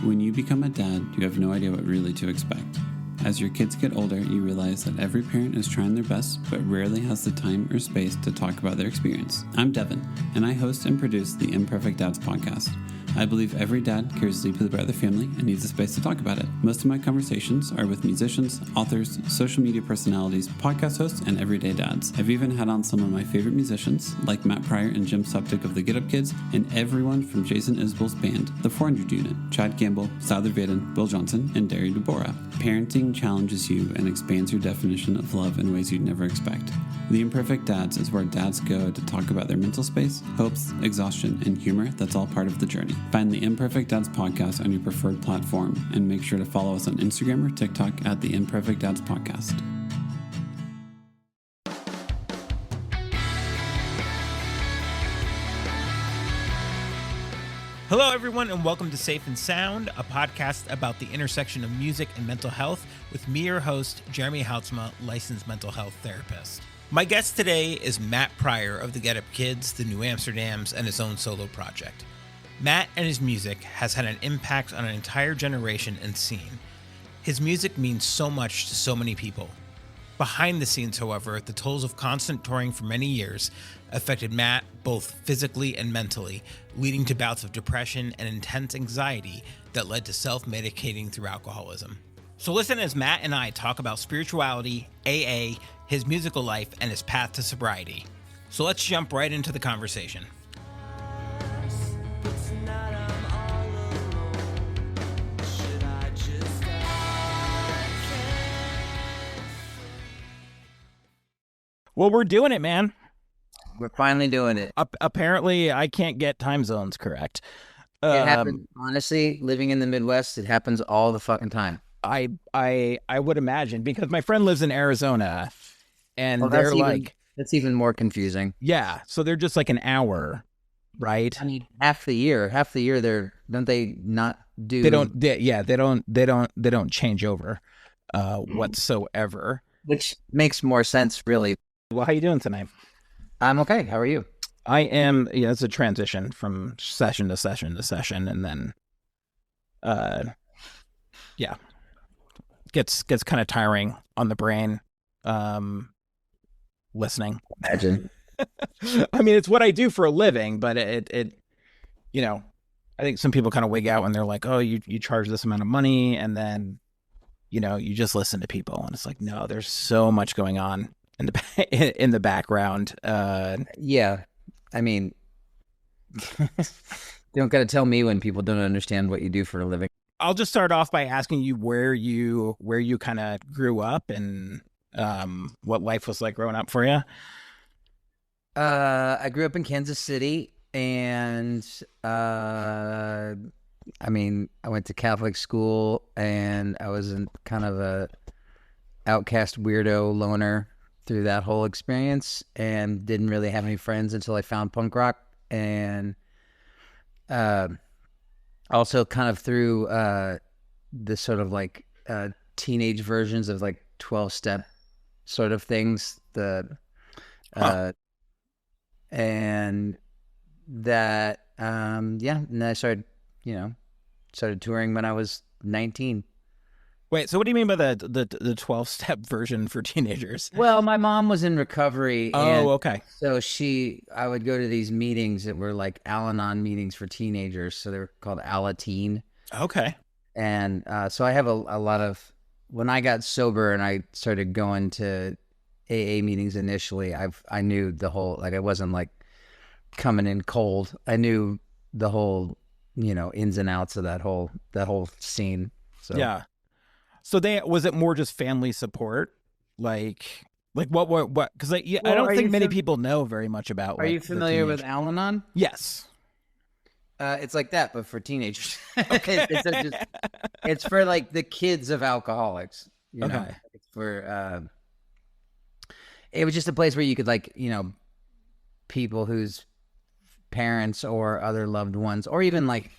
When you become a dad, you have no idea what really to expect. As your kids get older, you realize that every parent is trying their best, but rarely has the time or space to talk about their experience. I'm Devin, and I host and produce the Imperfect Dads podcast. I believe every dad cares deeply about their family and needs a space to talk about it. Most of my conversations are with musicians, authors, social media personalities, podcast hosts, and everyday dads. I've even had on some of my favorite musicians, like Matt Pryor and Jim Suptic of the Get Up Kids, and everyone from Jason Isbell's band, The 400 Unit, Chad Gamble, Souther Vaden, Will Johnson, and Derry Deborah. Parenting challenges you and expands your definition of love in ways you'd never expect. The Imperfect Dads is where dads go to talk about their mental space, hopes, exhaustion, and humor that's all part of the journey. Find the Imperfect Dads podcast on your preferred platform, and make sure to follow us on Instagram or TikTok at the Imperfect Dads podcast. Hello, everyone, and welcome to Safe and Sound, a podcast about the intersection of music and mental health with me, your host, Jeremy Houtsma, licensed mental health therapist. My guest today is Matt Pryor of the Get Up Kids, the New Amsterdams, and his own solo project. Matt and his music has had an impact on an entire generation and scene. His music means so much to so many people. Behind the scenes, however, the tolls of constant touring for many years affected Matt both physically and mentally, leading to bouts of depression and intense anxiety that led to self-medicating through alcoholism. So listen as Matt and I talk about spirituality, AA, his musical life, and his path to sobriety. So let's jump right into the conversation. Well, we're doing it, man. We're finally doing it. Apparently, I can't get time zones correct. It happens, honestly, living in the Midwest, it happens all the fucking time. I would imagine, because my friend lives in Arizona, and they're that's even more confusing. Yeah, so they're just like an hour, right? I mean, half the year they don't change over whatsoever. Which makes more sense, really. Well, how you doing tonight? I'm okay. How are you? I am. Yeah, it's a transition from session to session to session, and then, gets kind of tiring on the brain. Listening. Imagine. I mean, it's what I do for a living, but it I think some people kind of wig out when they're like, "Oh, you charge this amount of money," and then, you just listen to people, and it's like, no, there's so much going on in the background. Yeah, I mean, you don't got to tell me when people don't understand what you do for a living. I'll just start off by asking you where you kind of grew up and what life was like growing up for you. I grew up in Kansas City, and I went to Catholic school, and I was kind of a outcast weirdo loner through that whole experience, and didn't really have any friends until I found punk rock, and also kind of through this sort of like teenage versions of like 12-step sort of things, and that and I started touring when I was 19. Wait, so what do you mean by the 12-step version for teenagers? Well, my mom was in recovery. Okay. So I would go to these meetings that were like Al-Anon meetings for teenagers. So they were called Ala-Teen. Okay. And so I have a lot of, when I got sober and I started going to AA meetings initially, I knew the whole, like, I wasn't like coming in cold. I knew the whole, ins and outs of that whole scene. So yeah. So was it more just family support? Like what? Because I don't think many people know very much about. Are you familiar with Al-Anon? Yes. It's like that, but for teenagers. It's for like the kids of alcoholics. Okay. It's for it was just a place where you could, like, people whose parents or other loved ones, or even like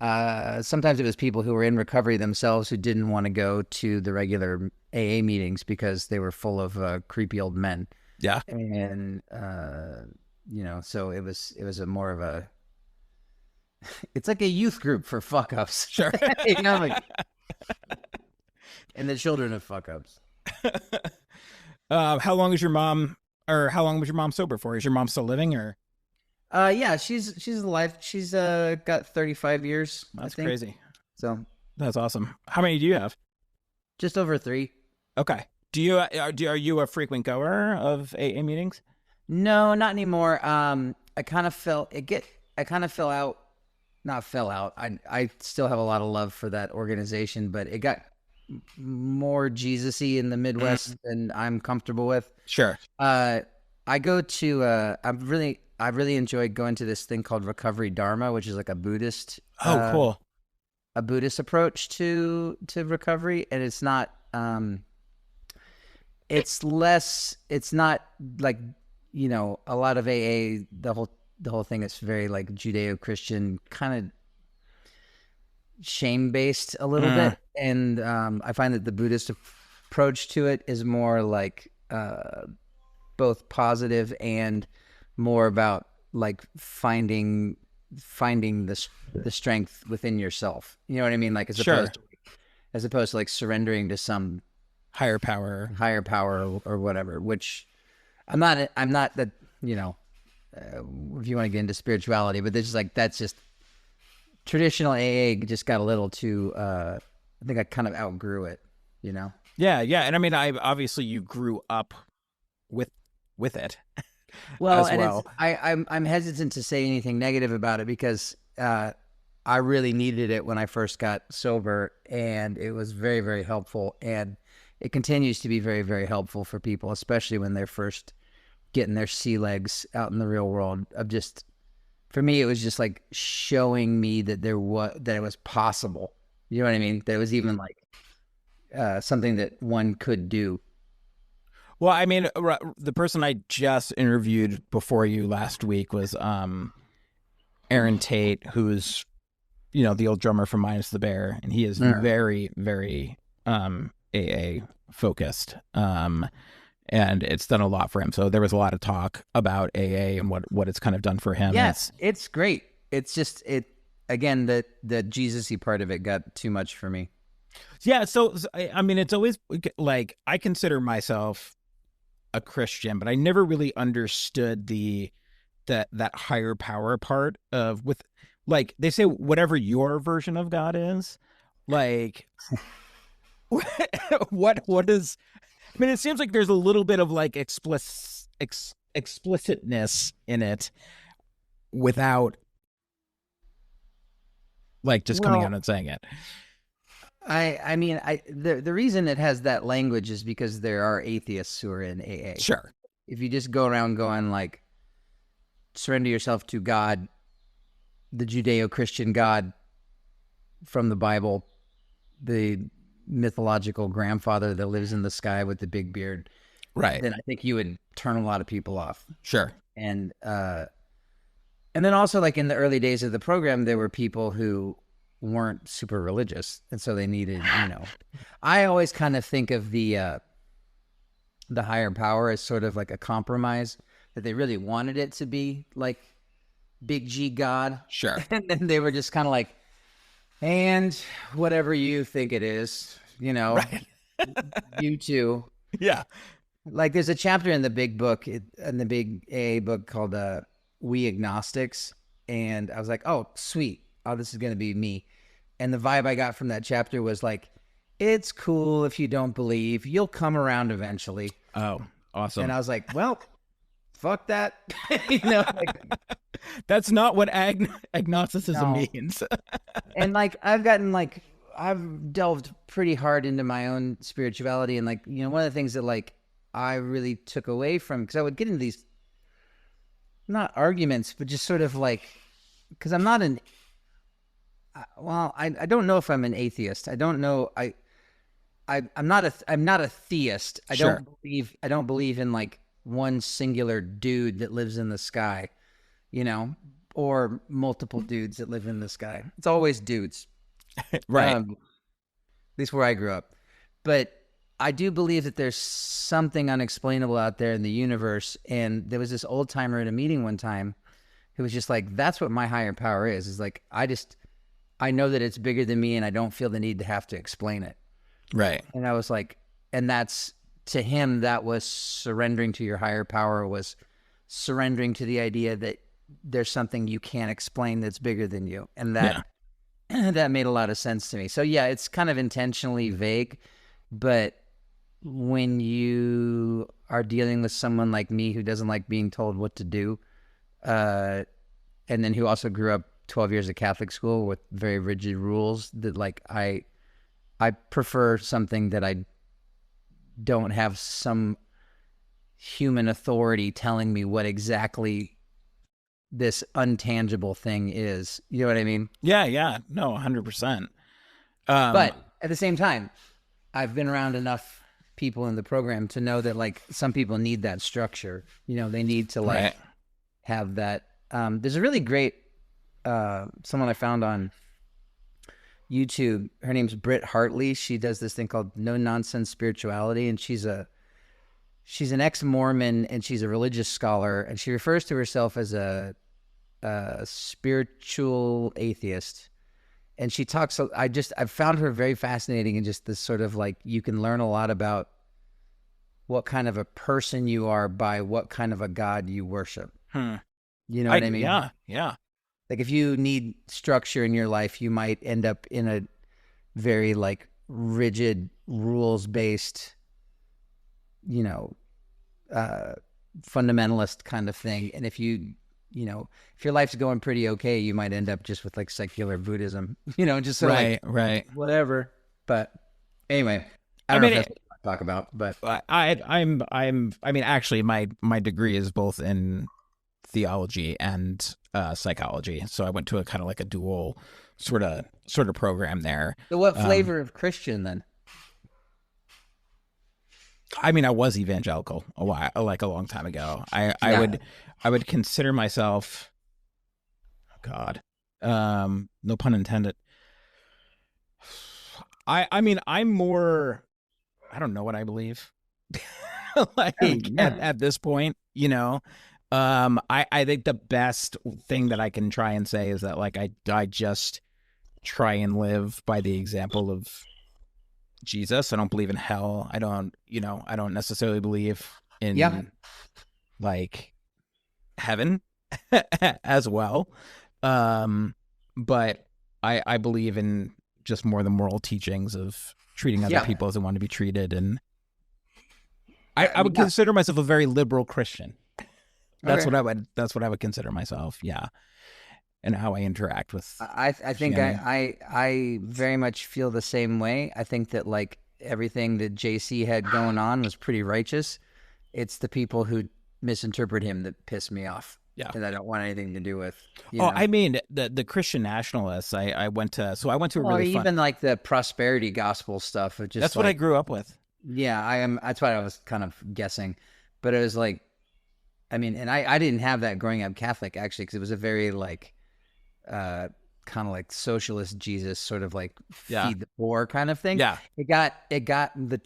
sometimes it was people who were in recovery themselves who didn't want to go to the regular AA meetings because they were full of creepy old men. Yeah. And so it was a more of it's like a youth group for fuck ups. Sure. You know, like, and the children of fuck ups. How long is your mom, or how long was your mom sober for? Is your mom still living, or? Yeah, she's alive. She's got 35 years. That's I think. crazy. So That's awesome. How many do you have? just over 3. Okay. Are you a frequent goer of AA meetings? No, not anymore. I kind of fell out. Not fell out. I still have a lot of love for that organization, but it got more Jesus-y in the Midwest than I'm comfortable with. Sure. I go to I really enjoy going to this thing called Recovery Dharma, which is like a Buddhist Cool. a Buddhist approach to recovery, and it's not it's not like, you know, a lot of AA, the whole thing is very like Judeo-Christian, kind of shame-based a little bit, and I find that the Buddhist approach to it is more like both positive and more about like finding the strength within yourself. You know what I mean? Like as opposed to like surrendering to some Higher power. or whatever. Which I'm not that, you know, if you want to get into spirituality, but there's just like, that's just traditional AA just got a little too. I think I kind of outgrew it. You know? Yeah. And I mean, obviously you grew up with it. Well, as and well. I'm hesitant to say anything negative about it because I really needed it when I first got sober, and it was very, very helpful, and it continues to be very, very helpful for people, especially when they're first getting their sea legs out in the real world. For me, it was just like showing me that that it was possible. You know what I mean? That it was even like something that one could do. Well, I mean, the person I just interviewed before you last week was Aaron Tate, who's, you know, the old drummer from Minus the Bear, and he is very, very AA focused, and it's done a lot for him. So there was a lot of talk about AA and what it's kind of done for him. Yes, it's great. It's just again, the Jesus-y part of it got too much for me. Yeah, so I mean, it's always like, I consider myself a Christian, but I never really understood that higher power part of, with, like, they say whatever your version of God is, like what is, I mean, it seems like there's a little bit of like explicitness in it without like just coming out and saying it. I mean, the reason it has that language is because there are atheists who are in AA. Sure. If you just go around going like, surrender yourself to God, the Judeo-Christian God from the Bible, the mythological grandfather that lives in the sky with the big beard, right, then I think you would turn a lot of people off. Sure. And then also, like, in the early days of the program, there were people who weren't super religious, and so they needed, you know, I always kind of think of the higher power as sort of like a compromise, that they really wanted it to be like big G God. Sure. And then they were just kind of like, and whatever you think it is, you know, right. You too. Yeah. Like, there's a chapter in the big book, in the big AA book called We Agnostics. And I was like, oh, sweet. Oh, this is going to be me. And the vibe I got from that chapter was like, it's cool if you don't believe. You'll come around eventually. Oh, awesome. And I was like, well, fuck that. You know, like, that's not what agnosticism means. And like, I've delved pretty hard into my own spirituality. And like, you know, one of the things that like I really took away from, because I would get into these, not arguments, but just sort of like, because I'm not I don't know if I'm an atheist. I don't know. I'm not a theist. I don't believe in like one singular dude that lives in the sky, you know, or multiple dudes that live in the sky. It's always dudes. Right. At least where I grew up. But I do believe that there's something unexplainable out there in the universe. And there was this old timer at a meeting one time who was just like, that's what my higher power is like, I know that it's bigger than me and I don't feel the need to have to explain it. Right. And I was like, and that's, to him, that was surrendering to your higher power, was surrendering to the idea that there's something you can't explain that's bigger than you. And that, that made a lot of sense to me. So yeah, it's kind of intentionally vague, but when you are dealing with someone like me who doesn't like being told what to do, and then who also grew up 12 years at Catholic school with very rigid rules, that like I prefer something that I don't have some human authority telling me what exactly this untangible thing is. You know what I mean? Yeah. No, 100%. But at the same time, I've been around enough people in the program to know that like some people need that structure. You know, they need to like have that. There's a really great someone I found on YouTube. Her name's Britt Hartley. She does this thing called No Nonsense Spirituality, and she's an ex-Mormon and she's a religious scholar, and she refers to herself as a spiritual atheist. And she talks, I've found her very fascinating, and just this sort of like, you can learn a lot about what kind of a person you are by what kind of a God you worship. You know what I mean? Yeah. Like if you need structure in your life, you might end up in a very like rigid, rules-based, you know, fundamentalist kind of thing. And if you know, if your life's going pretty okay, you might end up just with like secular Buddhism, you know, just sort of like, whatever. But anyway, I don't know if that's what I talk about, but I mean, actually my degree is both in theology and psychology. So I went to a kind of like a dual sort of program there. So what flavor of Christian then? I mean, I was evangelical a long time ago. I would consider myself, oh God, no pun intended. I mean, I'm more, I don't know what I believe. Like at this point, you know, I think the best thing that I can try and say is that like, I just try and live by the example of Jesus. I don't believe in hell. I don't necessarily believe in like heaven as well. But I believe in just more the moral teachings of treating other people as they want to be treated. And I would consider myself a very liberal Christian. That's what I would consider myself. Yeah. And how I interact with. I think I very much feel the same way. I think that like everything that JC had going on was pretty righteous. It's the people who misinterpret him that piss me off. Yeah. And I don't want anything to do with. You know. I mean the Christian nationalists. I went to a really fun, even like the prosperity gospel stuff. That's what I grew up with. Yeah, that's what I was kind of guessing, but it was like, I mean, and I didn't have that growing up Catholic actually, because it was a very like, kind of like socialist Jesus, sort of like feed the poor kind of thing. Yeah, it got the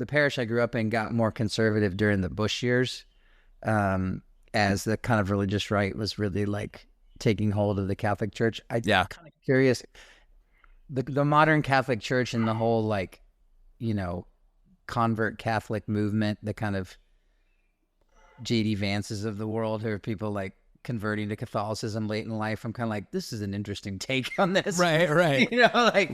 parish I grew up in got more conservative during the Bush years, as the kind of religious right was really like taking hold of the Catholic Church. I'm kind of curious, the modern Catholic Church and the whole like, you know, convert Catholic movement, the kind of J.D. Vances of the world, who are people like converting to Catholicism late in life. I'm kind of like, this is an interesting take on this. Right. You know, like,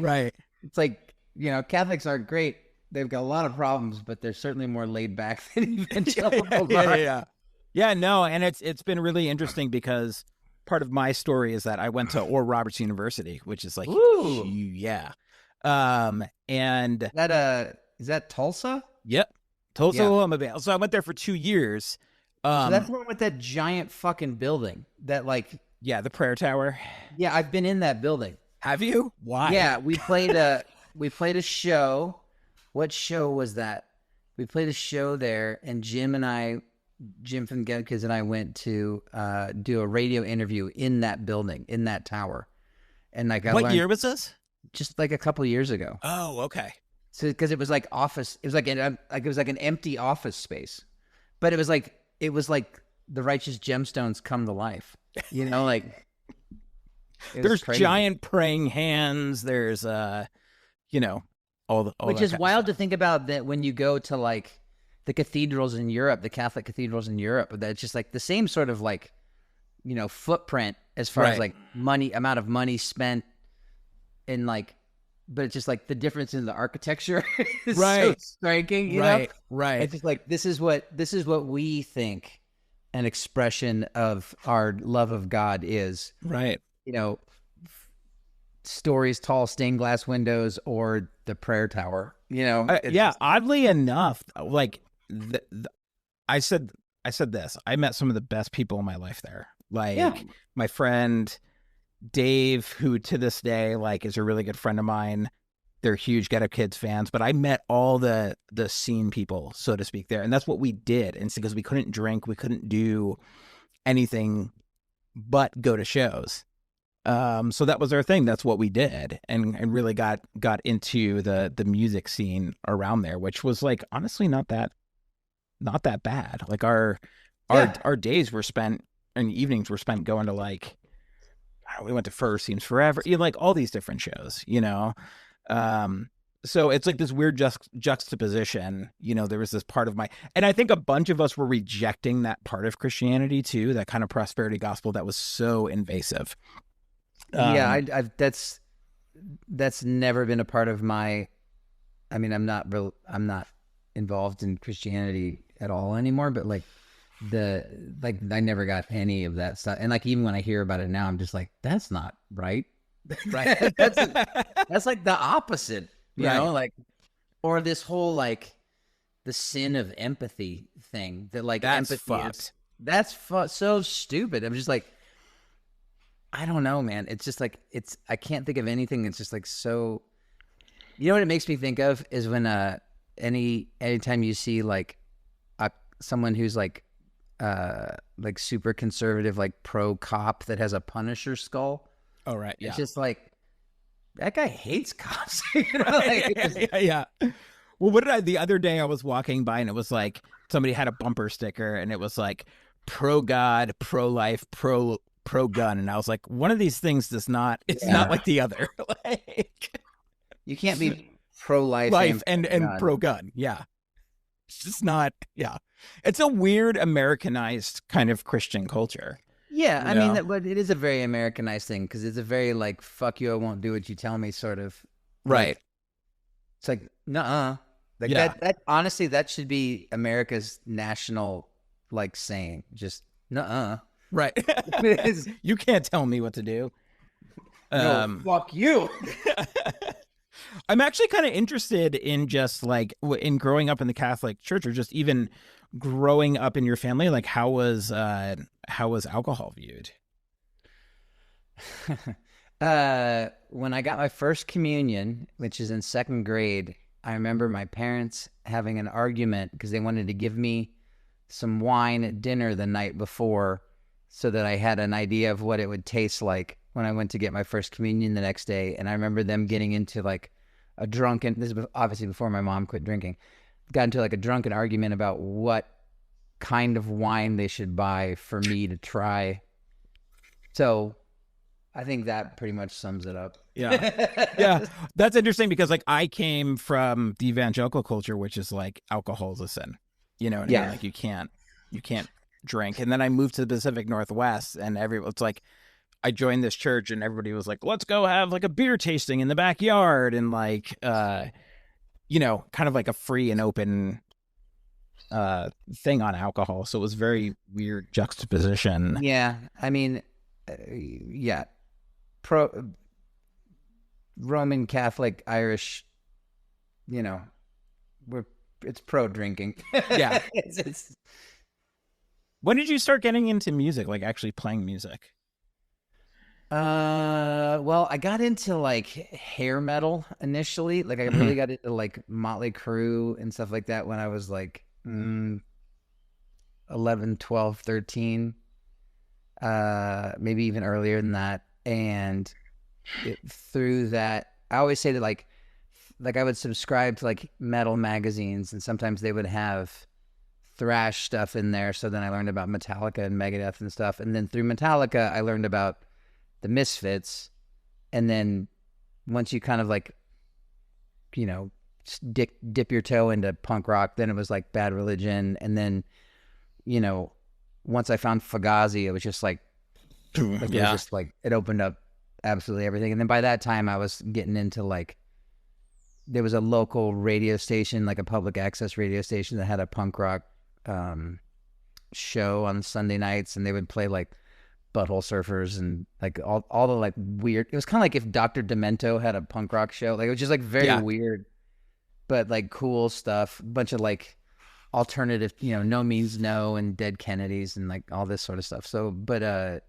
it's like, you know, Catholics are great. They've got a lot of problems, but they're certainly more laid back than evangelicals are. Yeah, no, and it's been really interesting because part of my story is that I went to Oral Roberts University, which is like, and is that Tulsa? Yep, Tulsa, Oklahoma. So I went there for 2 years. So that's the one with that giant fucking building that like... Yeah, the prayer tower. Yeah, I've been in that building. Have you? Why? Yeah, we played a show. What show was that? We played a show there, and Jim from Gedkids and I went to do a radio interview in that building, in that tower. And like, what year was this? Just like a couple of years ago. Oh, okay. So because it was like office, it was like an empty office space, but it was like the righteous gemstones come to life. You know, like There's crazy. giant praying hands. There's you know, all Which that is kind of wild stuff. to think about, that when you go to like the cathedrals in Europe, the Catholic cathedrals in Europe, that's just like the same sort of like, footprint as far as Right. like amount of money spent in like, but it's just like the difference in the architecture is so Right. striking, you know? Right, right. It's just like, this is what we think an expression of our love of God is, Right. Stories, tall stained glass windows, or the prayer tower, It's Yeah, just- oddly enough, like I said this. I met some of the best people in my life there. Like Yeah. my friend Dave, who to this day like is a really good friend of mine. They're huge Get Up Kids fans, but I met all the scene people, so to speak, there, and that's what we did. And it's because we couldn't drink, we couldn't do anything but go to shows. So that was our thing. That's what we did, and really got into the music scene around there, which was like honestly not that bad. Like our days were spent and evenings were spent going to like, we went to First Seems Forever, like all these different shows, So it's like this weird juxtaposition. There was this part of and I think a bunch of us were rejecting that part of Christianity too, that kind of prosperity gospel that was so invasive. I've that's never been a part of my. I mean, I'm not involved in Christianity at all anymore. But like I never got any of that stuff. And like even when I hear about it now, I'm just like, that's not right. Right. That's like the opposite, you Right. know, like, or this whole like the sin of empathy thing that like That's empathy fucked. that's so stupid. I'm just like, I don't know, man. It's just like, I can't think of anything that's just like so. You know what it makes me think of is when anytime you see like someone who's like super conservative, like pro cop that has a Punisher skull. Oh, right. Yeah. It's just like, that guy hates cops. Like, yeah. Well, the other day I was walking by and it was like somebody had a bumper sticker and it was like pro God, pro life, pro gun, and I was like, one of these things does not. It's not like the other. Like, you can't be pro life and God. pro gun. Yeah, it's just not. Yeah, it's a weird Americanized kind of Christian culture. Yeah, I know? mean, but it is a very Americanized thing because it's a very like "fuck you, I won't do what you tell me" sort of. Right. It's like, nuh-uh. Like Yeah. that honestly, that should be America's national like saying. Just nuh-uh. Right. It's- You can't tell me what to do. No, fuck you. I'm actually kind of interested in just like in growing up in the Catholic Church, or just even growing up in your family. Like, how was alcohol viewed? When I got my first communion, which is in second grade, I remember my parents having an argument because they wanted to give me some wine at dinner the night before so that I had an idea of what it would taste like when I went to get my first communion the next day. And I remember them getting into like this is obviously before my mom quit drinking, got into like a drunken argument about what kind of wine they should buy for me to try. So I think that pretty much sums it up. Yeah. Yeah. That's interesting because like I came from the evangelical culture, which is like alcohol is a sin. You know what I Yeah. mean? Like you can't drink. And then I moved to the Pacific Northwest and it's like I joined this church and everybody was like, let's go have like a beer tasting in the backyard and like kind of like a free and open thing on alcohol. So it was very weird juxtaposition. Yeah, I mean, yeah, Roman Catholic Irish, it's pro drinking. Yeah. it's When did you start getting into music, like actually playing music? well, I got into like hair metal initially. Like I really got into like Motley Crue and stuff like that when I was like 11, 12, 13. Maybe even earlier than that. And through that, I always say that like I would subscribe to like metal magazines, and sometimes they would have thrash stuff in there. So then I learned about Metallica and Megadeth and stuff. And then through Metallica, I learned about the Misfits. And then once you kind of like, you know, dip your toe into punk rock, then it was like Bad Religion. And then, you know, once I found Fugazi, it was just like, it was just like, it opened up absolutely everything. And then by that time I was getting into like, there was a local radio station, like a public access radio station that had a punk rock show on Sunday nights, and they would play like Butthole Surfers and like all the like weird. It was kind of like if Dr. Demento had a punk rock show. Like it was just like very weird, but like cool stuff. A bunch of like alternative, you know, No Means No and Dead Kennedys and like all this sort of stuff. So, but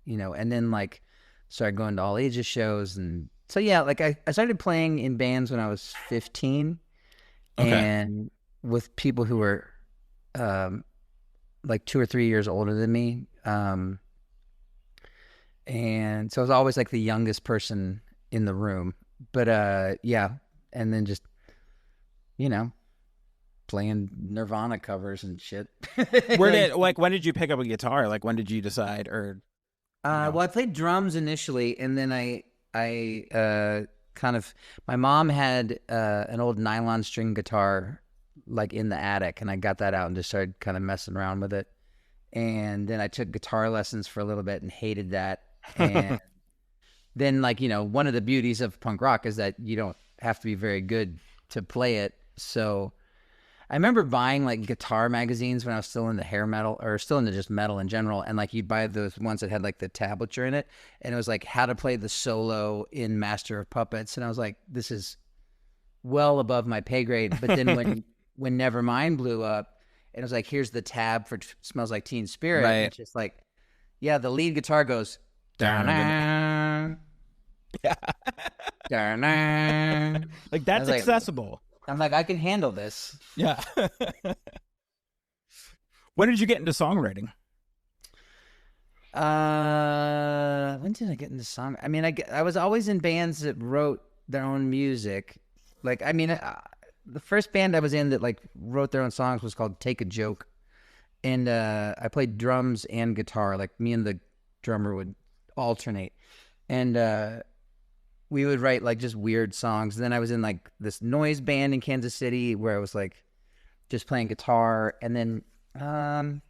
you know, and then like started going to all ages shows. And so yeah, like I started playing in bands when I was 15, and with people who were like 2 or 3 years older than me. And so I was always like the youngest person in the room. But yeah, and then just, you know, playing Nirvana covers and shit. When did you pick up a guitar? Like when did you decide? Or well, I played drums initially, and then I kind of, my mom had an old nylon string guitar like in the attic, and I got that out and just started kind of messing around with it. And then I took guitar lessons for a little bit and hated that. And then, like, you know, one of the beauties of punk rock is that you don't have to be very good to play it. So I remember buying like guitar magazines when I was still into hair metal, or still into just metal in general. And like you'd buy those ones that had like the tablature in it, and it was like how to play the solo in Master of Puppets. And I was like, this is well above my pay grade. But then when Nevermind blew up, and it was like, here's the tab for Smells Like Teen Spirit. Right. It's just like, yeah, the lead guitar goes down. Yeah. Down. Like that's like, accessible. I'm like, I can handle this. Yeah. When did you get into songwriting? When did I get into song? I mean, I was always in bands that wrote their own music. Like, I mean, the first band I was in that like wrote their own songs was called Take a Joke. And I played drums and guitar. Like me and the drummer would alternate. And we would write like just weird songs. And then I was in like this noise band in Kansas City where I was like just playing guitar. And then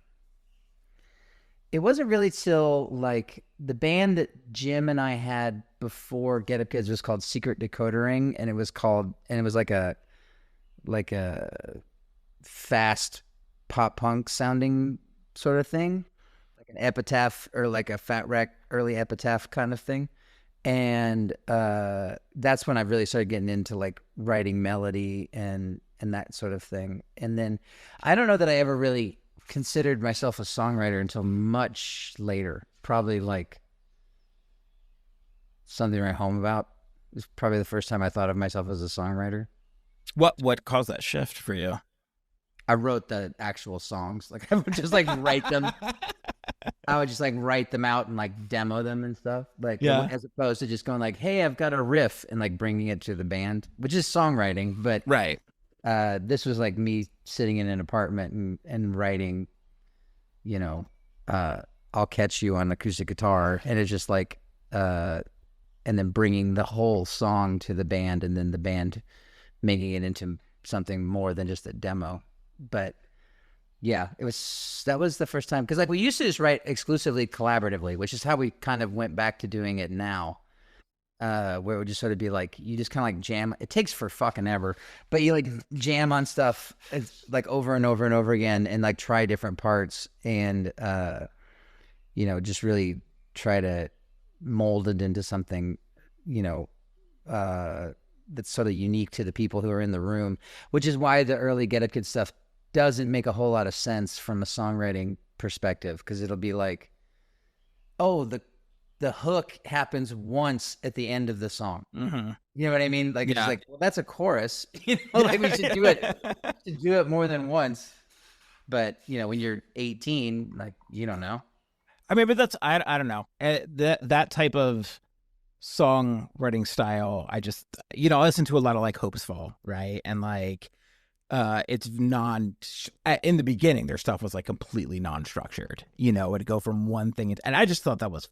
it wasn't really till like the band that Jim and I had before Get Up Kids was called Secret Decoder Ring, and it was like a fast pop punk sounding sort of thing, like an Epitaph or like a Fat Wreck early Epitaph kind of thing. And that's when I really started getting into like writing melody and that sort of thing. And then I don't know that I ever really considered myself a songwriter until much later. Probably like Something to Write Home About is probably the first time I thought of myself as a songwriter. What caused that shift for you? I wrote the actual songs. Like I would just like write them. I would just like write them out and like demo them and stuff. Like as opposed to just going like, hey, I've got a riff and like bringing it to the band, which is songwriting. But right. This was like me sitting in an apartment and writing, you know, I'll Catch You on acoustic guitar. And it's just like, and then bringing the whole song to the band, and then the band making it into something more than just a demo. But yeah, that was the first time. Cause like we used to just write exclusively collaboratively, which is how we kind of went back to doing it now. Where it would just sort of be like, you just kind of like jam. It takes for fucking ever, but you like jam on stuff like over and over and over again, and like try different parts, and you know, just really try to mold it into something, you know, that's sort of unique to the people who are in the room, which is why the early Get Up Kids stuff doesn't make a whole lot of sense from a songwriting perspective, because it'll be like, oh, the hook happens once at the end of the song. Mm-hmm. You know what I mean? Like it's like, well, that's a chorus. You know, like we should do it more than once. But you know, when you're 18, like you don't know. I mean, but that's I don't know, that type of songwriting style. I just, you know, I listen to a lot of like Hopes Fall, right, and like it's in the beginning, their stuff was like completely non-structured, it would go from one thing. And I just thought that was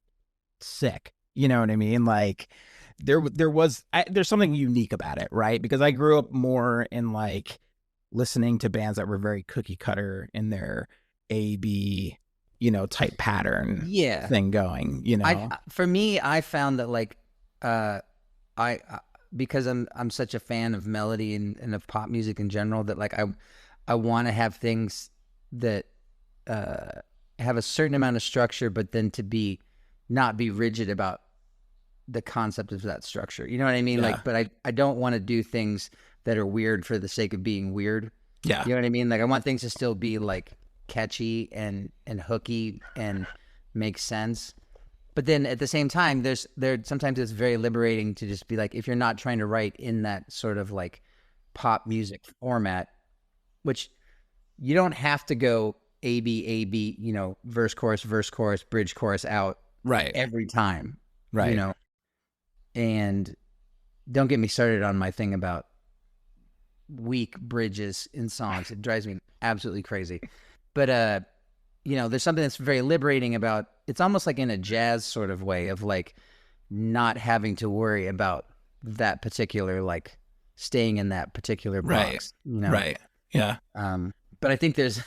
sick. You know what I mean? Like there's something unique about it, right? Because I grew up more in like listening to bands that were very cookie cutter in their A-B, type pattern thing going, For me, I found that like, because I'm such a fan of melody and of pop music in general, that like I want to have things that have a certain amount of structure, but then to not be rigid about the concept of that structure. You know what I mean? Yeah. Like, but I don't want to do things that are weird for the sake of being weird. Yeah. You know what I mean? Like I want things to still be like catchy and hooky and make sense. But then at the same time, sometimes it's very liberating to just be like, if you're not trying to write in that sort of like pop music format, which you don't have to go A, B, verse, chorus, bridge, chorus out right every time, right. And don't get me started on my thing about weak bridges in songs. It drives me absolutely crazy. But, there's something that's very liberating about, it's almost like in a jazz sort of way of like not having to worry about that particular, like staying in that particular box. Right. Yeah. But I think there's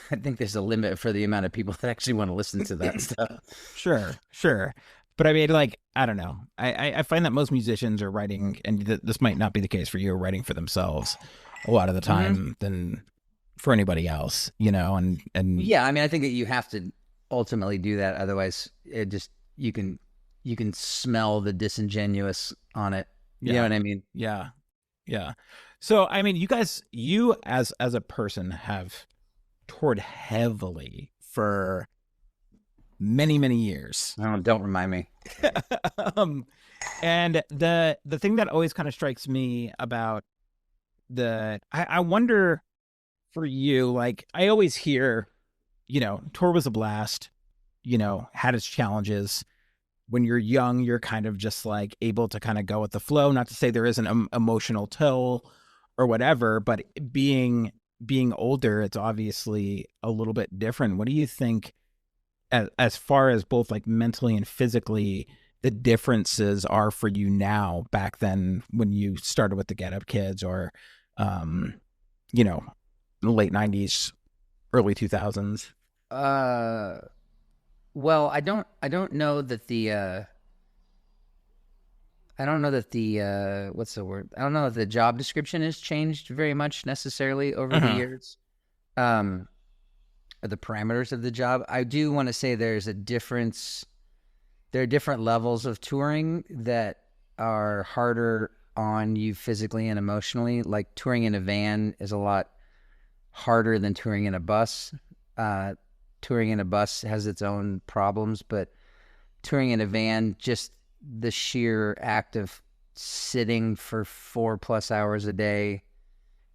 a limit for the amount of people that actually want to listen to that stuff. Sure. But I mean, like, I don't know. I find that most musicians are writing, and this might not be the case for you, writing for themselves a lot of the time than for anybody else, and yeah, I mean, I think that you have to ultimately do that. Otherwise it just, you can smell the disingenuous on it. You know what I mean? Yeah. So, I mean, you as a person have toured heavily for many, many years. Oh, don't remind me. And the thing that always kind of strikes me about I wonder for you, like I always hear, tour was a blast, had its challenges. When you're young, you're kind of just like able to kind of go with the flow. Not to say there isn't an emotional toll or whatever, but being older, it's obviously a little bit different. What do you think as far as both like mentally and physically the differences are for you now back then when you started with the Get Up Kids or, the late 90s, early 2000s? Well, I don't know that the what's the word? I don't know if the job description has changed very much necessarily over the years. Or the parameters of the job. I do want to say there's a difference. There are different levels of touring that are harder on you physically and emotionally. Like touring in a van is a lot harder than touring in a bus. Touring in a bus has its own problems, but touring in a van, just the sheer act of sitting for 4+ hours a day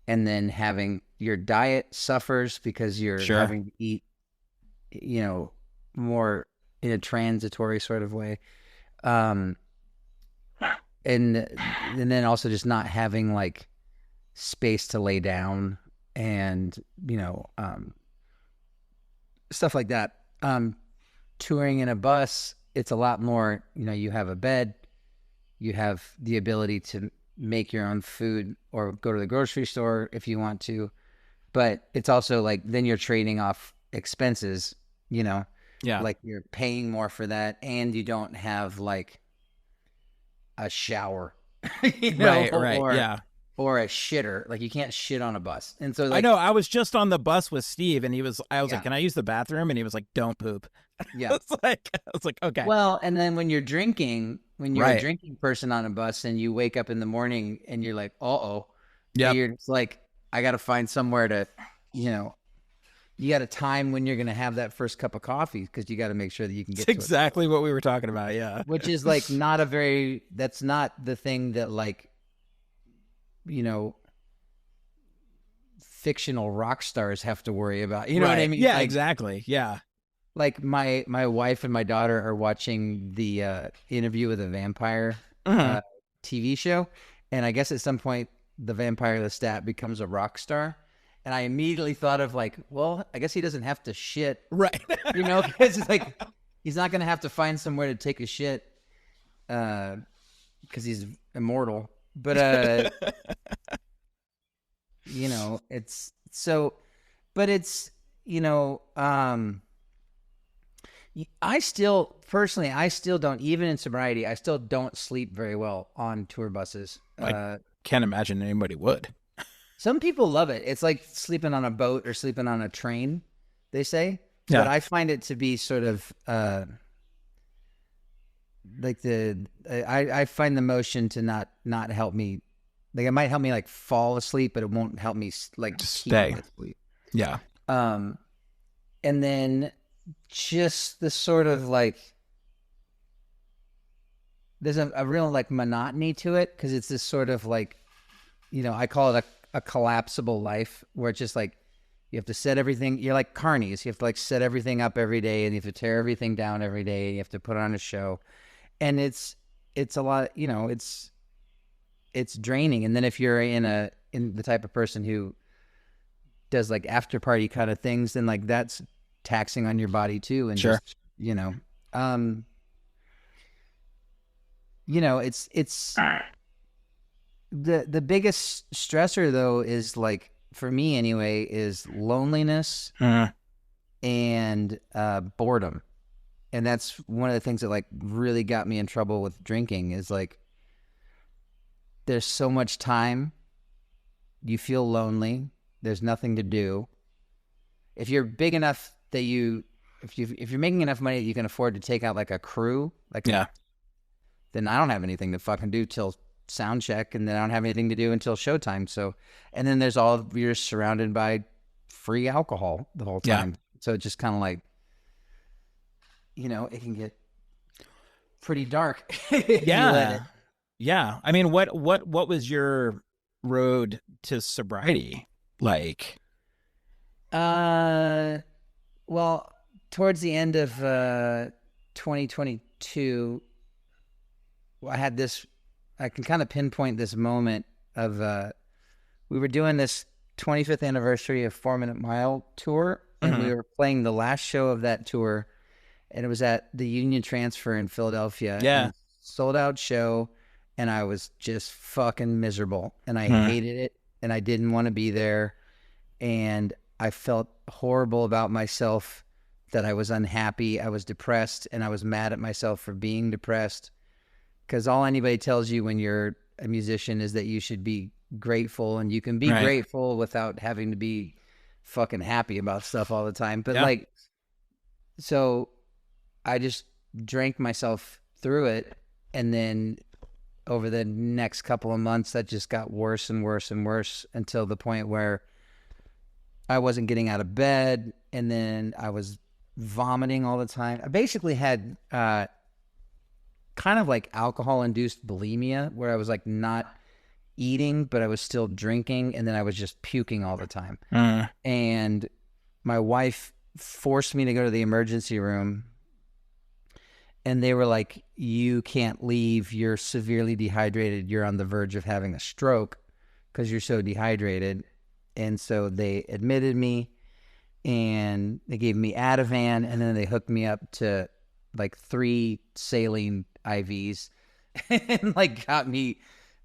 and then having your diet suffers because you're having to eat, more in a transitory sort of way. And then also just not having like space to lay down and, stuff like that. Touring in a bus, it's a lot more, you have a bed, you have the ability to make your own food or go to the grocery store if you want to, but it's also like, then you're trading off expenses, like you're paying more for that and you don't have like a shower, right. Or a shitter. Like you can't shit on a bus. And so like, I know I was just on the bus with Steve and I was like, can I use the bathroom? And he was like, don't poop. Yeah. I was like, okay. Well, and then when you're a drinking person on a bus and you wake up in the morning and you're like, yeah, you're just like, I got to find somewhere to, you got a time when you're going to have that first cup of coffee because you got to make sure that you can get to exactly what we were talking about. Yeah. Which is like that's not the thing that like, fictional rock stars have to worry about. You know what I mean? Yeah, like, exactly. Yeah. Like my wife and my daughter are watching the Interview with a Vampire TV show. And I guess at some point the vampire Lestat becomes a rock star. And I immediately thought of like, well, I guess he doesn't have to shit, Right. because it's like he's not gonna have to find somewhere to take a shit, because he's immortal. But it's so, but it's I still don't, even in sobriety, I still don't sleep very well on tour buses. I can't imagine anybody would. Some people love it. It's like sleeping on a boat or sleeping on a train, they say. Yeah. But I find it to be sort of like I find the motion to not help me. Like it might help me like fall asleep, but it won't help me like Just keep stay. me asleep. Yeah. And then just the sort of like, there's a real like monotony to it, because it's this sort of like, I call it a collapsible life, where it's just like you have to set everything. You're like carnies. You have to like set everything up every day, and you have to tear everything down every day. And you have to put on a show, and it's a lot. It's draining. And then if you're in the type of person who does like after party kind of things, then like that's taxing on your body too. And Sure. just, it's the biggest stressor though is like, for me anyway, is loneliness and boredom. And that's one of the things that like really got me in trouble with drinking, is like, there's so much time, you feel lonely, there's nothing to do. If you're big enough that if you're making enough money that you can afford to take out like a crew, like then I don't have anything to fucking do till sound check, and then I don't have anything to do until showtime. So, and then you're surrounded by free alcohol the whole time. So it's just kind of like, it can get pretty dark. Yeah. Yeah. I mean, what was your road to sobriety like? Well, towards the end of 2022, I can kind of pinpoint this moment of, we were doing this 25th anniversary of 4 Minute Mile tour, and we were playing the last show of that tour, and it was at the Union Transfer in Philadelphia. Yeah. Sold out show, and I was just fucking miserable, and I hated it, and I didn't want to be there, and I felt horrible about myself, that I was unhappy, I was depressed, and I was mad at myself for being depressed, because all anybody tells you when you're a musician is that you should be grateful, and you can be grateful without having to be fucking happy about stuff all the time. But so I just drank myself through it, and then over the next couple of months, that just got worse and worse and worse, until the point where I wasn't getting out of bed, and then I was vomiting all the time. I basically had kind of like alcohol-induced bulimia, where I was like not eating, but I was still drinking, and then I was just puking all the time. And my wife forced me to go to the emergency room, and they were like, you can't leave, you're severely dehydrated, you're on the verge of having a stroke because you're so dehydrated. And so they admitted me, and they gave me Ativan, and then they hooked me up to like 3 saline IVs and like got me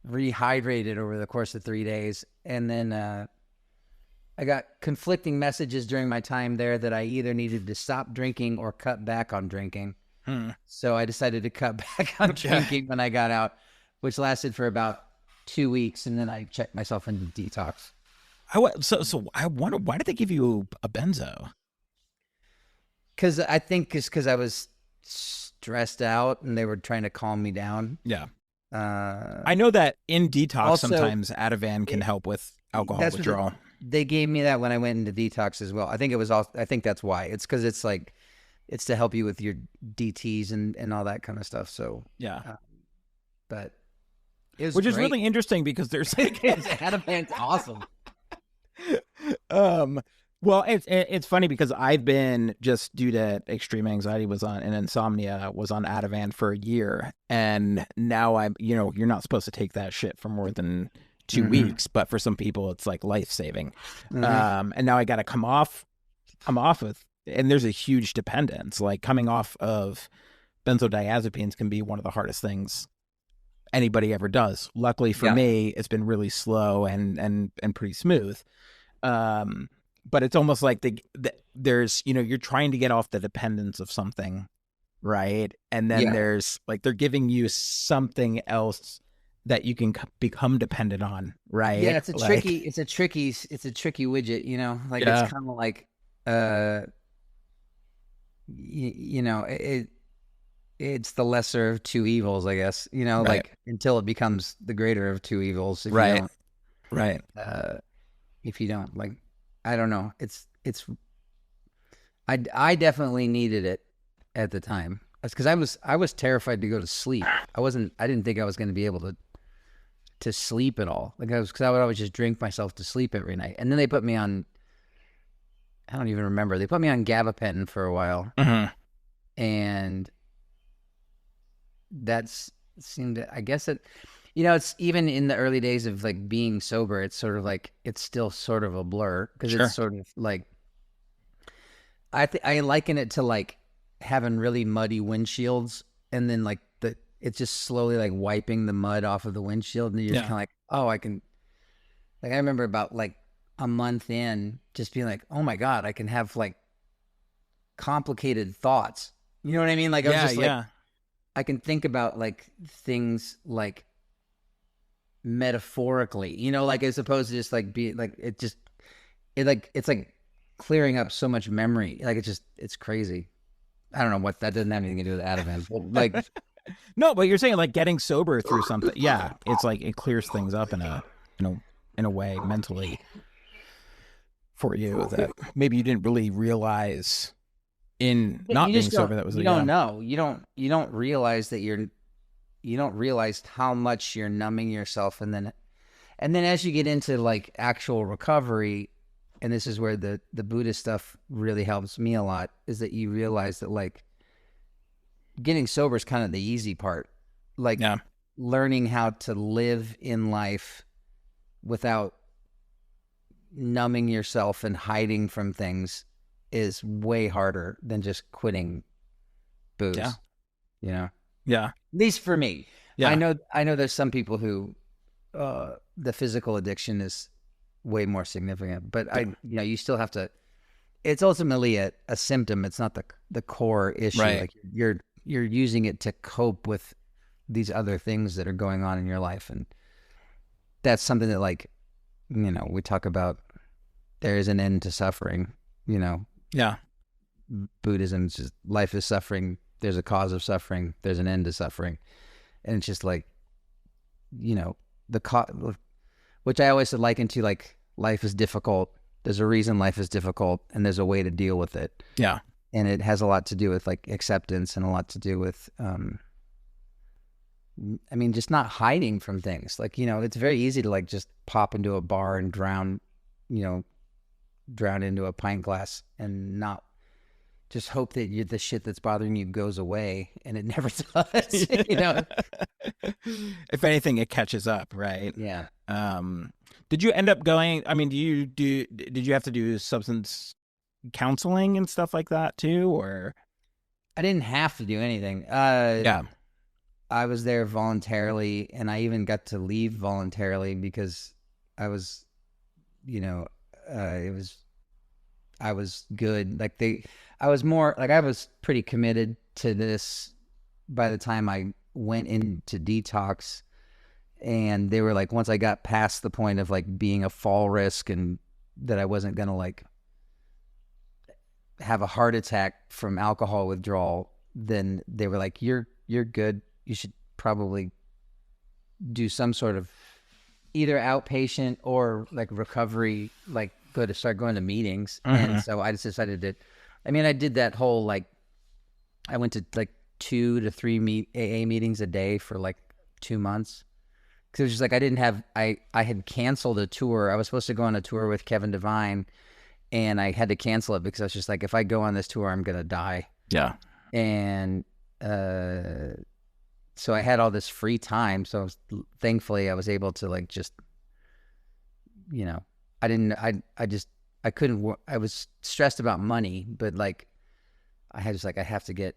rehydrated over the course of 3 days. And then I got conflicting messages during my time there that I either needed to stop drinking or cut back on drinking. So I decided to cut back on drinking when I got out, which lasted for about 2 weeks, and then I checked myself into detox. So I wonder, why did they give you a benzo? Because I think it's because I was stressed out, and they were trying to calm me down. Yeah. I know that in detox, also, sometimes Ativan can help with alcohol withdrawal. They gave me that when I went into detox as well. I think it was all. I think that's why. It's because it's like, it's to help you with your DTs and all that kind of stuff. So yeah, but it was which is great. really interesting, because there's like Ativan's awesome. Well, it's funny because I've been, just due to extreme anxiety and insomnia, was on Ativan for a year, and now I'm, you're not supposed to take that shit for more than 2 weeks, but for some people it's like life-saving. Mm-hmm. And now I got to come off of, and there's a huge dependence. Like coming off of benzodiazepines can be one of the hardest things anybody ever does. Luckily for me, it's been really slow and pretty smooth. But it's almost like there's, you know, you're trying to get off the dependence of something, right? And then there's like, they're giving you something else that you can become dependent on, right? Yeah, it's a like, tricky widget, you know, like Yeah. it's kind of like, you know, it's the lesser of two evils, I guess, you know, Right. like until it becomes the greater of two evils. If Right. You Right. don't, if you don't, like, I don't know. I definitely needed it at the time. That's because I was terrified to go to sleep. I didn't think I was going to be able to sleep at all. Like because I would always just drink myself to sleep every night. And then they put me on, I don't even remember. They put me on gabapentin for a while. Mhm. And I guess it, you know, it's even in the early days of like being sober, it's sort of like, it's still sort of a blur because Sure. it's sort of like, I liken it to like having really muddy windshields and then like it's just slowly like wiping the mud off of the windshield and you're just kind of like, oh, I can, like, I remember about like a month in just being like, oh my God, I can have like complicated thoughts. You know what I mean? Like I was just like, I can think about like things like metaphorically, you know, like as opposed to just like being like, it's like clearing up so much memory. Like it's crazy. I don't know what that doesn't have anything to do with Ativan. But like, no, but you're saying like getting sober through something. Yeah. It's like, it clears things up in a way mentally for you that maybe you didn't really realize in not being sober. That was you don't know. You don't realize that you don't realize how much you're numbing yourself. And then as you get into like actual recovery, and this is where the Buddhist stuff really helps me a lot, is that you realize that like getting sober is kind of the easy part. Like learning how to live in life without numbing yourself and hiding from things is way harder than just quitting booze. Yeah. You know? Yeah. At least for me. Yeah. I know there's some people who the physical addiction is way more significant, but you still have to, it's ultimately a symptom. It's not the core issue. Right. Like you're using it to cope with these other things that are going on in your life. And that's something that, like, you know, we talk about, there is an end to suffering, you know? Yeah. Buddhism's just, life is suffering. There's a cause of suffering. There's an end to suffering. And it's just like, you know, which I always liken to like, life is difficult. There's a reason life is difficult and there's a way to deal with it. Yeah. And it has a lot to do with like acceptance and a lot to do with, I mean, just not hiding from things. Like, you know, it's very easy to like just pop into a bar and drown into a pint glass and not just hope that the shit that's bothering you goes away, and it never does. You know, if anything, it catches up, right? Yeah. Did you end up going? I mean, did you have to do substance counseling and stuff like that too, or? I didn't have to do anything. I was there voluntarily, and I even got to leave voluntarily because I was, you know, I was good. Like I was pretty committed to this by the time I went into detox, and they were like, once I got past the point of like being a fall risk and that I wasn't going to like have a heart attack from alcohol withdrawal, then they were like, you're good. You should probably do some sort of either outpatient or like recovery, like start going to meetings. And so I just decided that, I mean, I did that whole, like, I went to like 2 to 3 AA meetings a day for like 2 months. Cause it was just like, I had canceled a tour. I was supposed to go on a tour with Kevin Devine, and I had to cancel it because I was just like, if I go on this tour, I'm going to die. Yeah. And, so I had all this free time. So thankfully I was able to like just you know, I couldn't, I was stressed about money, but like, I have to get,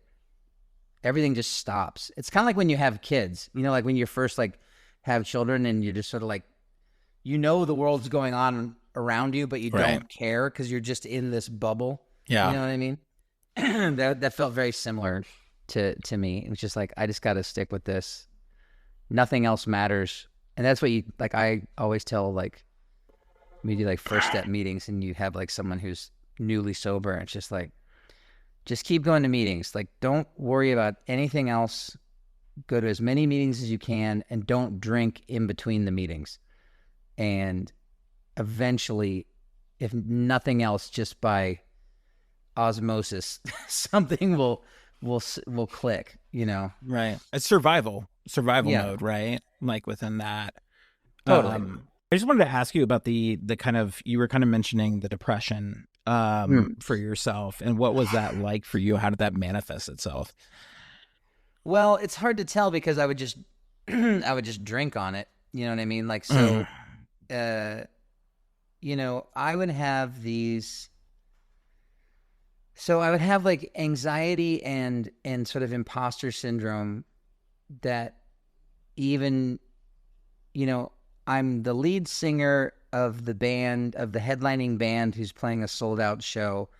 everything just stops. It's kind of like when you have kids, you know, like when you first like have children and you're just sort of like, you know, the world's going on around you, but you don't care because you're just in this bubble. Yeah. You know what I mean? that felt very similar to me. It was just like, I just got to stick with this. Nothing else matters. And that's what I always tell, like, we do like first step meetings and you have like someone who's newly sober and it's just like, just keep going to meetings. Like, don't worry about anything else. Go to as many meetings as you can and don't drink in between the meetings. And eventually, if nothing else, just by osmosis, something will click, you know? Right. It's survival Yeah. mode, right? Like within that. Totally. I just wanted to ask you about the kind of, you were kind of mentioning the depression for yourself, and what was that like for you? How did that manifest itself? Well, it's hard to tell because I would just I would just drink on it. You know what I mean? Like, so you know, I would have like anxiety and sort of imposter syndrome that even, you know, I'm the lead singer of the headlining band who's playing a sold out show.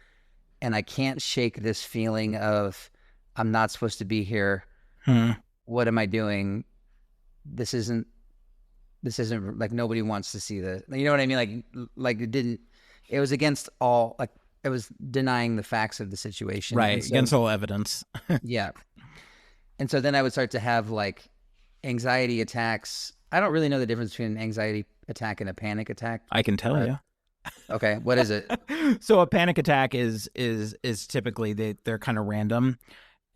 And I can't shake this feeling of, I'm not supposed to be here. What am I doing? This isn't like, nobody wants to see this. You know what I mean? Like it was against all, like, it was denying the facts of the situation. Right. So, against all evidence. Yeah. And so then I would start to have like anxiety attacks. I don't really know the difference between an anxiety attack and a panic attack. I can tell you. Okay. What is it? So a panic attack is typically they're kind of random,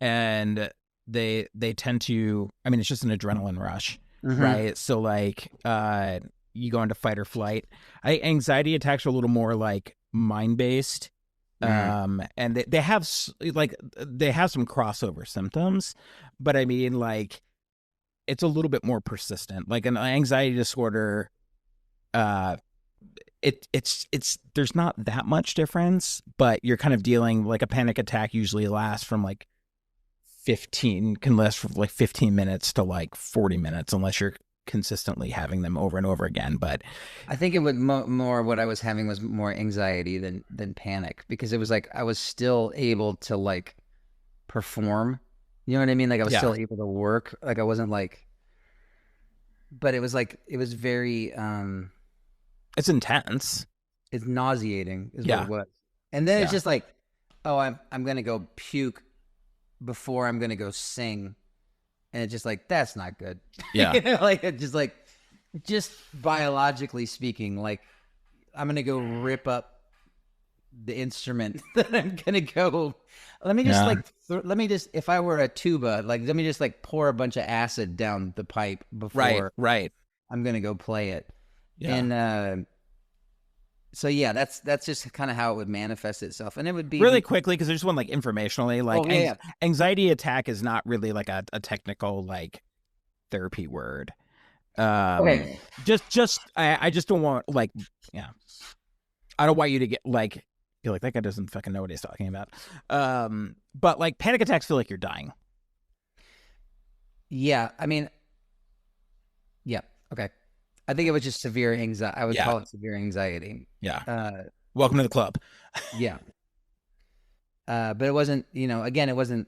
and they tend to, I mean, it's just an adrenaline rush, right? So like you go into fight or flight. Anxiety attacks are a little more like mind-based. And they have some crossover symptoms, but I mean, like, it's a little bit more persistent. Like an anxiety disorder, it's there's not that much difference, but you're kind of dealing, like, a panic attack usually lasts from like 15 minutes to like 40 minutes, unless you're consistently having them over and over again. But I think it would more what I was having was more anxiety than panic, because it was like I was still able to like perform. You know what I mean? Like I was still able to work. Like I wasn't like, but it was like, it was very, it's intense. It's nauseating is what it was. And then it's just like, oh, I'm going to go puke before I'm going to go sing. And it's just like, that's not good. Yeah. You know, like, it's just like, just biologically speaking, like, I'm going to go rip up the instrument that I'm going to go, let me just, if I were a tuba, like, let me just like pour a bunch of acid down the pipe before I'm going to go play it. Yeah. And, so yeah, that's just kind of how it would manifest itself, and it would be really quickly, because I just want, like, informationally, like, anxiety attack is not really like a technical like therapy word. Okay. I just don't want, like, I don't want you to get like, feel like that guy doesn't fucking know what he's talking about. But like panic attacks feel like you're dying. Yeah, I mean, yeah, okay. I think it was just severe anxiety. I would call it severe anxiety. Yeah. Welcome to the club. Yeah. But it wasn't, you know, again, it wasn't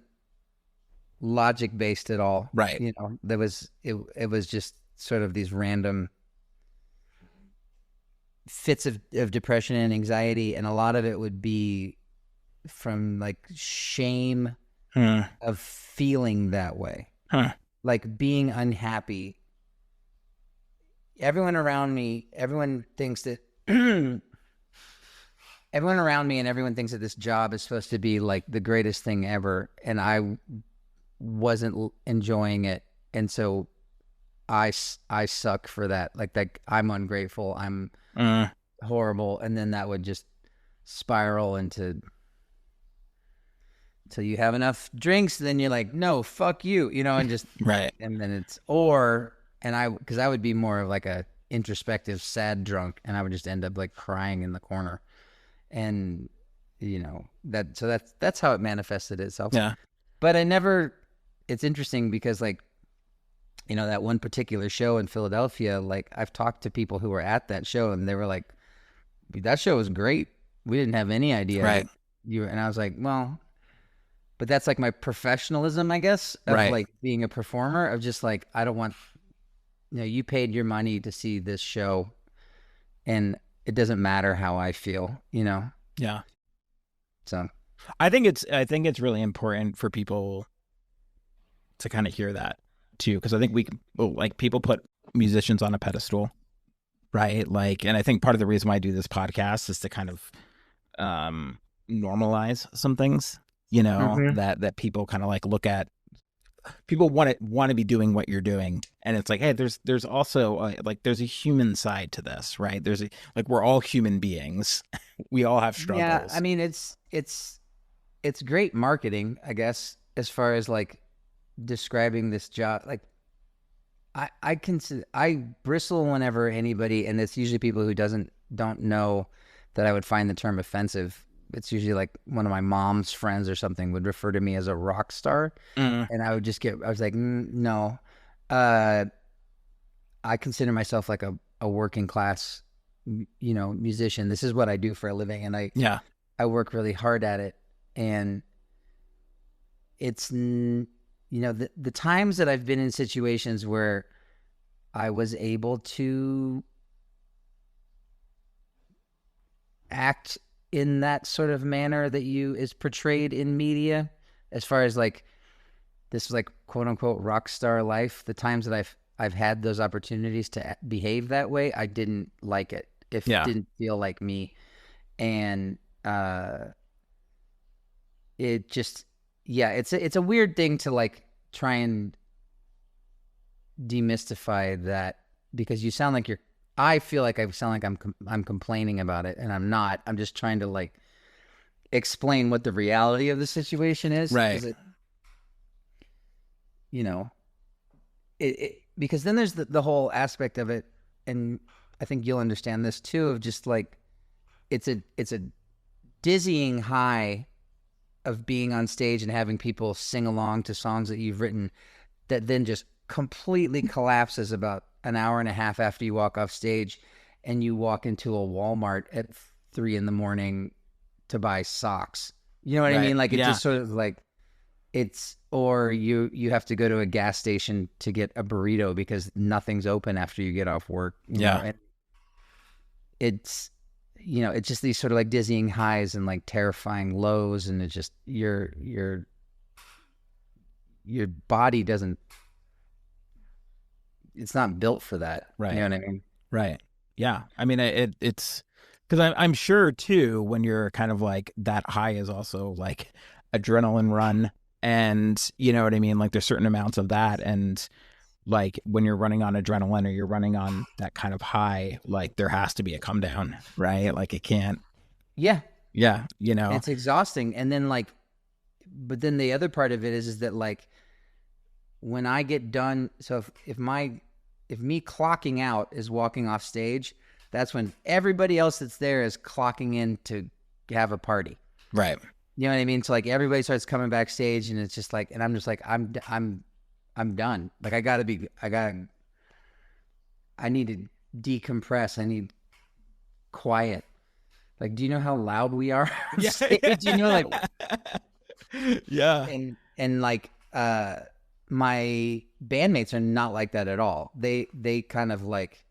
logic based at all. Right. You know, it was just sort of these random fits of depression and anxiety. And a lot of it would be from like shame of feeling that way. Like being unhappy. Everyone around me thinks that everyone around me and everyone thinks that this job is supposed to be like the greatest thing ever, and I wasn't enjoying it, and so I suck for that. Like I'm ungrateful, I'm horrible, and then that would just spiral into till you have enough drinks, then you're like, no, fuck you, you know, and just right, and then it's because I would be more of like a introspective, sad drunk, and I would just end up like crying in the corner. And that's how it manifested itself. Yeah. But it's interesting because like, that one particular show in Philadelphia, like I've talked to people who were at that show and they were like, that show was great. We didn't have any idea. Right. And I was like, well, but that's like my professionalism, I guess, of Right. like being a performer, of just like, I don't want, you paid your money to see this show and it doesn't matter how I feel, Yeah. So I think it's really important for people to kind of hear that too, because I think people put musicians on a pedestal, right? Like, and I think part of the reason why I do this podcast is to kind of normalize some things, that people kind of like look at. People want to be doing what you're doing, and it's like, hey, there's also there's a human side to this, right? We're all human beings. We all have struggles. Yeah, I mean, it's great marketing, I guess, as far as like describing this job. Like, I bristle whenever anybody, and it's usually people who don't know that I would find the term offensive. It's usually like one of my mom's friends or something would refer to me as a rock star. And I was like, no, I consider myself like a working class, musician. This is what I do for a living. And I work really hard at it. And it's, the times that I've been in situations where I was able to act in that sort of manner that is portrayed in media, as far as like this like quote unquote rock star life, the times that I've had those opportunities to behave that way, I didn't like it. It didn't feel like me. And it just, it's a weird thing to like try and demystify that, because you sound like I feel like I sound like I'm complaining about it, and I'm not. I'm just trying to like explain what the reality of the situation is. Right. Because then there's the whole aspect of it, and I think you'll understand this too, of just like it's a dizzying high of being on stage and having people sing along to songs that you've written, that then just completely collapses about an hour and a half after you walk off stage, and you walk into a Walmart at 3 a.m. to buy socks. You know what I mean? Like, it's just sort of like or you have to go to a gas station to get a burrito because nothing's open after you get off work. You know? And it's just these sort of like dizzying highs and like terrifying lows, and it's just your body doesn't. It's not built for that. Right. You know what I mean? Right. Yeah. I mean, it's because I'm sure too, when you're kind of like that high is also like adrenaline run, and you know what I mean? Like there's certain amounts of that. And like when you're running on adrenaline or you're running on that kind of high, like there has to be a come down, right? Like it can't. Yeah. Yeah. It's exhausting. And then but then the other part of it is that like, when I get done, so if me clocking out is walking off stage, that's when everybody else that's there is clocking in to have a party. Right. You know what I mean? So like everybody starts coming backstage, and it's just like, and I'm just like, I'm done. Like I need to decompress. I need quiet. Like, do you know how loud we are? Yeah. Do you know, like, yeah. And like, my bandmates are not like that at all. They kind of like,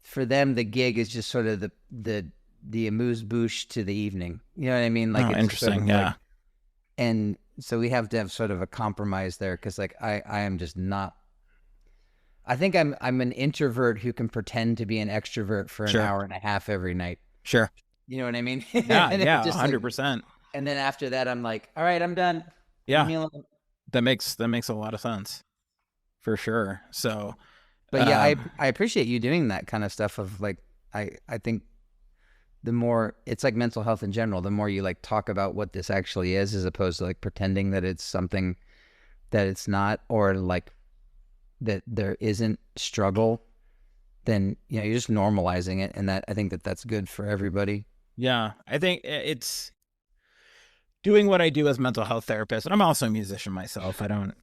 for them, the gig is just sort of the amuse-bouche to the evening. You know what I mean? Like, it's interesting. Sort of Yeah. Like, and so we have to have sort of a compromise there, because like I am just not. I think I'm an introvert who can pretend to be an extrovert for an hour and a half every night. Sure. You know what I mean? Yeah. Yeah. Just 100%. Like, and then after that, I'm like, all right, I'm done. Yeah. That makes a lot of sense, for sure. So, but yeah, I appreciate you doing that kind of stuff. Of like, I think the more, it's like mental health in general, the more you like talk about what this actually is, as opposed to like pretending that it's something that it's not, or like that there isn't struggle, then you're just normalizing it, and that I think that's good for everybody. Yeah, I think it's doing what I do as a mental health therapist, and I'm also a musician myself. I don't,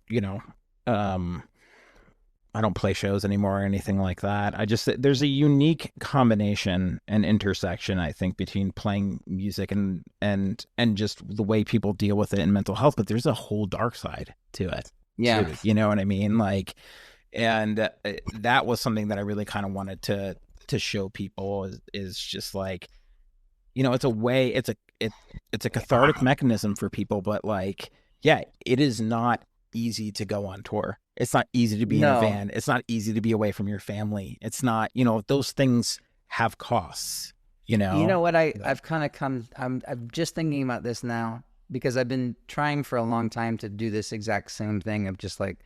I don't play shows anymore or anything like that. There's a unique combination and intersection, I think, between playing music and just the way people deal with it in mental health. But there's a whole dark side to it. Yeah. Too, you know what I mean? Like, and that was something that I really kind of wanted to show people is just like, it's a way, it's a cathartic mechanism for people, but like, yeah, it is not easy to go on tour. It's not easy to be in a van. It's not easy to be away from your family. It's not, those things have costs, You know what I've kind of come, I'm just thinking about this now because I've been trying for a long time to do this exact same thing of just like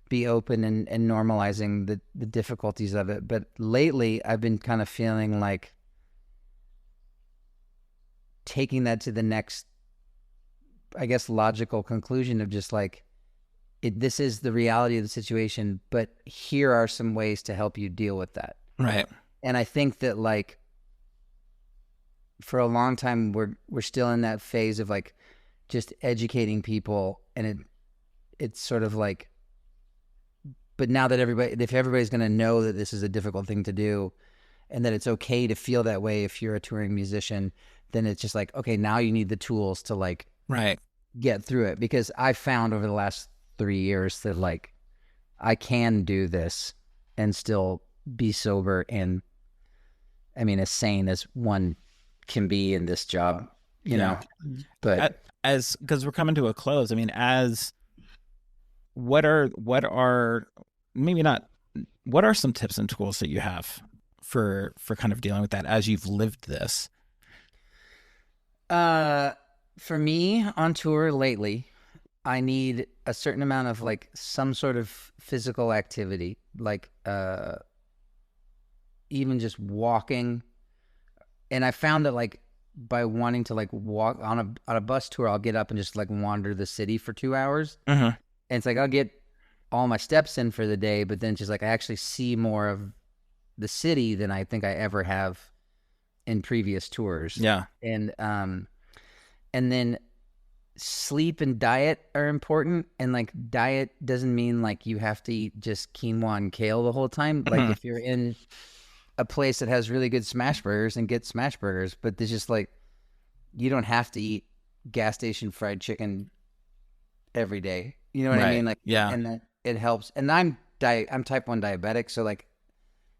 be open and normalizing the difficulties of it. But lately I've been kind of feeling like taking that to the next, I guess, logical conclusion of just like, this is the reality of the situation, but here are some ways to help you deal with that. Right. And I think that like for a long time we're still in that phase of like just educating people, and it's sort of like, but now that if everybody's going to know that this is a difficult thing to do and that it's okay to feel that way if you're a touring musician, then it's just like, okay, now you need the tools to like get through it. Because I found over the last 3 years that like I can do this and still be sober and I mean as sane as one can be in this job, you know. But because we're coming to a close, I mean, what are some tips and tools that you have for kind of dealing with that as you've lived this? For me on tour lately, I need a certain amount of like some sort of physical activity, like even just walking. And I found that like by wanting to like walk on a bus tour, I'll get up and just like wander the city for 2 hours. Uh-huh. And it's like I'll get all my steps in for the day, but then just like I actually see more of the city than I think I ever have in previous tours. Yeah. And then sleep and diet are important, and like diet doesn't mean like you have to eat just quinoa and kale the whole time. Like if you're in a place that has really good smash burgers, and get smash burgers, but there's just like you don't have to eat gas station fried chicken every day. You know what I mean? Like, yeah, and that it helps. And I'm type 1 diabetic, so like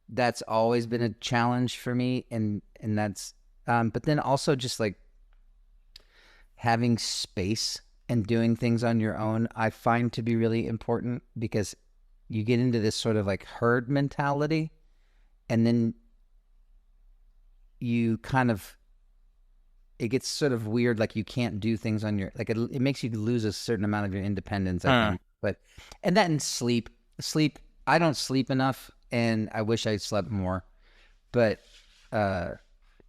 that's always been a challenge for me, and that's but then also just like having space and doing things on your own, I find to be really important, because you get into this sort of like herd mentality, and then you kind of, it gets sort of weird. Like you can't do things on your, like it makes you lose a certain amount of your independence, I think. But, and that and sleep, I don't sleep enough, and I wish I slept more, but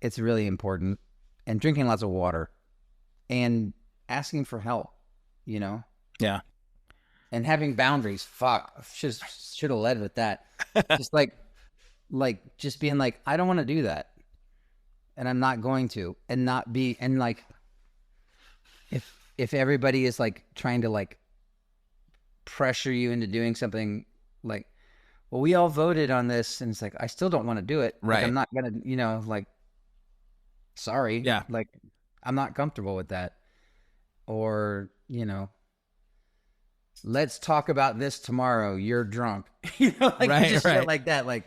it's really important. And drinking lots of water. And asking for help, Yeah. And having boundaries. Fuck. Should have led with that. Just like just being like, I don't want to do that. And I'm not going to. And not be, and like, if everybody is like trying to like pressure you into doing something, like, well, we all voted on this, and it's like, I still don't want to do it. Right. Like, I'm not going to, like, sorry. Yeah. Like, I'm not comfortable with that. Or, let's talk about this tomorrow. You're drunk. Like right, just right. shit like that. Like,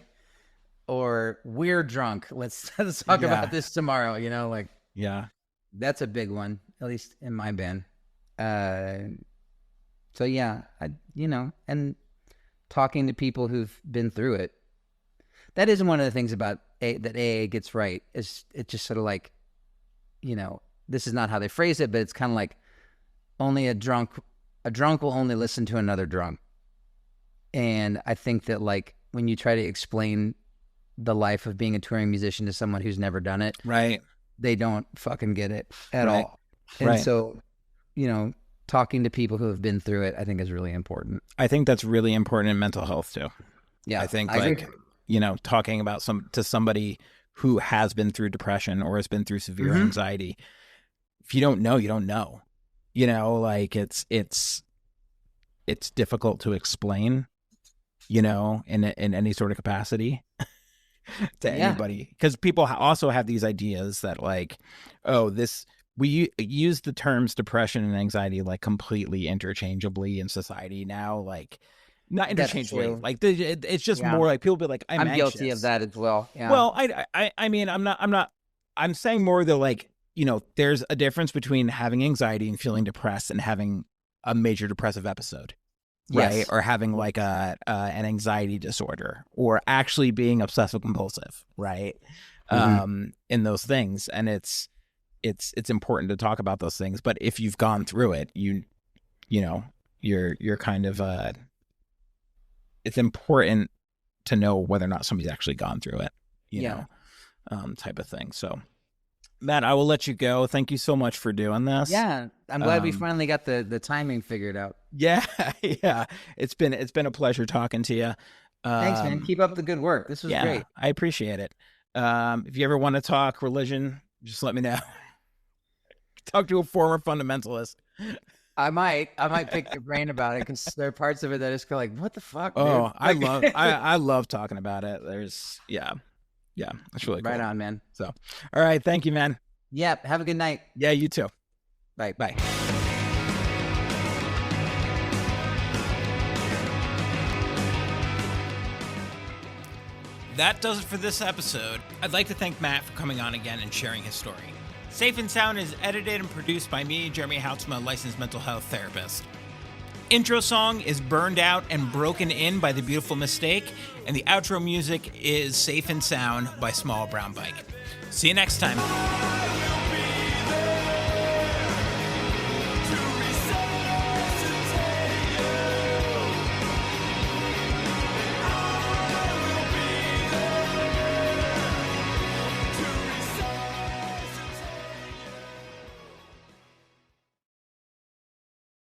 or we're drunk. Let's talk about this tomorrow. Like, yeah, that's a big one, at least in my band. So yeah, and talking to people who've been through it. That isn't one of the things about that AA gets right. It's just sort of like, this is not how they phrase it, but it's kind of like only a drunk will only listen to another drunk. And I think that like when you try to explain the life of being a touring musician to someone who's never done it, right, they don't fucking get it at all. And so, talking to people who have been through it, I think is really important. I think that's really important in mental health too. Yeah, I think I agree. talking about to somebody who has been through depression or has been through severe anxiety. If you don't know, you don't know. Like it's difficult to explain, in any sort of capacity to anybody, because people also have these ideas that like, we use the terms depression and anxiety like completely interchangeably in society now, like not interchangeably, like it's just more like people be like, I'm anxious. Guilty of that as well. Yeah. Well, I mean, I'm saying more that like, there's a difference between having anxiety and feeling depressed and having a major depressive episode, right? Yes. Or having like an anxiety disorder, or actually being obsessive compulsive, right? In those things. And it's important to talk about those things. But if you've gone through it, you're kind of it's important to know whether or not somebody's actually gone through it, you know, type of thing. So Matt, I will let you go. Thank you so much for doing this. Yeah, I'm glad we finally got the timing figured out. Yeah, yeah. It's been a pleasure talking to you. Thanks, man. Keep up the good work. This was great. I appreciate it. If you ever want to talk religion, just let me know. Talk to a former fundamentalist. I might pick your brain about it, because there are parts of it that is kind of like, what the fuck? Oh, dude? I love talking about it. There's that's really cool. Right on, man. So, all right, thank you, man. Yep. Have a good night. Yeah, you too. Bye. Bye. That does it for this episode. I'd like to thank Matt for coming on again and sharing his story. Safe and Sound is edited and produced by me, Jeremy Houtsma, licensed mental health therapist. Intro song is Burned Out and Broken In by The Beautiful Mistake, and the outro music is Safe and Sound by Small Brown Bike. See you next time.